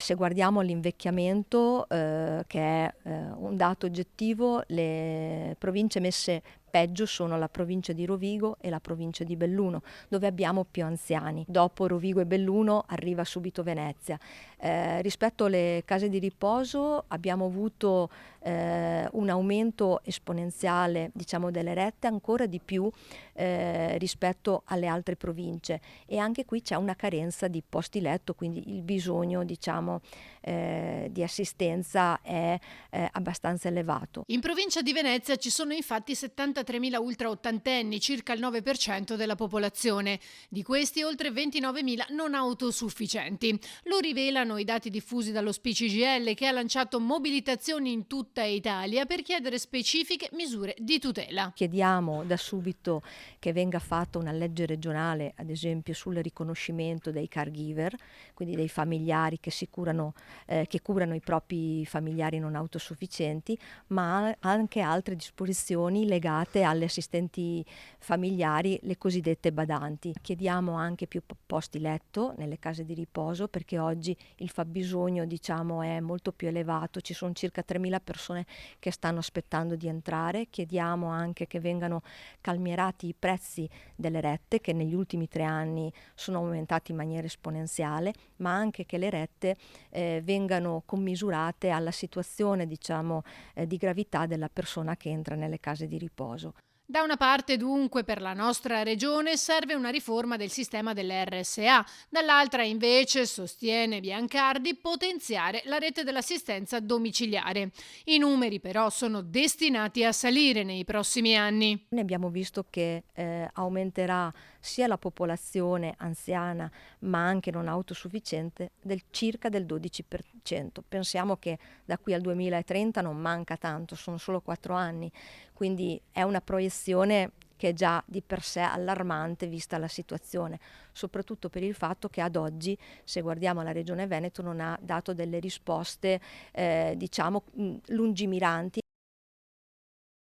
Se guardiamo l'invecchiamento, che è un dato oggettivo, le province messe peggio sono la provincia di Rovigo e la provincia di Belluno, dove abbiamo più anziani. Dopo Rovigo e Belluno arriva subito Venezia. Rispetto alle case di riposo abbiamo avuto un aumento esponenziale, diciamo, delle rette, ancora di più rispetto alle altre province, e anche qui c'è una carenza di posti letto, quindi il bisogno, diciamo, di assistenza è abbastanza elevato. In provincia di Venezia ci sono infatti 73.000 ultraottantenni, circa il 9% della popolazione. Di questi oltre 29.000 non autosufficienti. Lo rivelano i dati diffusi dall'Ospì CGIL, che ha lanciato mobilitazioni in tutta Italia per chiedere specifiche misure di tutela. Chiediamo da subito che venga fatta una legge regionale, ad esempio, sul riconoscimento dei caregiver, quindi dei familiari che curano i propri familiari non autosufficienti, ma anche altre disposizioni legate alle assistenti familiari, le cosiddette badanti. Chiediamo anche più posti letto nelle case di riposo, perché oggi il fabbisogno, diciamo, è molto più elevato, ci sono circa 3.000 persone che stanno aspettando di entrare. Chiediamo anche che vengano calmierati i prezzi delle rette, che negli ultimi 3 anni sono aumentati in maniera esponenziale, ma anche che le rette vengano commisurate alla situazione, diciamo, di gravità della persona che entra nelle case di riposo. Da una parte dunque per la nostra regione serve una riforma del sistema delle RSA, dall'altra invece, sostiene Biancardi, potenziare la rete dell'assistenza domiciliare. I numeri però sono destinati a salire nei prossimi anni. Ne abbiamo visto che aumenterà sia la popolazione anziana ma anche non autosufficiente circa del 12%. Pensiamo che da qui al 2030 non manca tanto, sono solo 4 anni, quindi è una proiezione che è già di per sé allarmante vista la situazione, soprattutto per il fatto che ad oggi, se guardiamo la Regione Veneto, non ha dato delle risposte diciamo lungimiranti.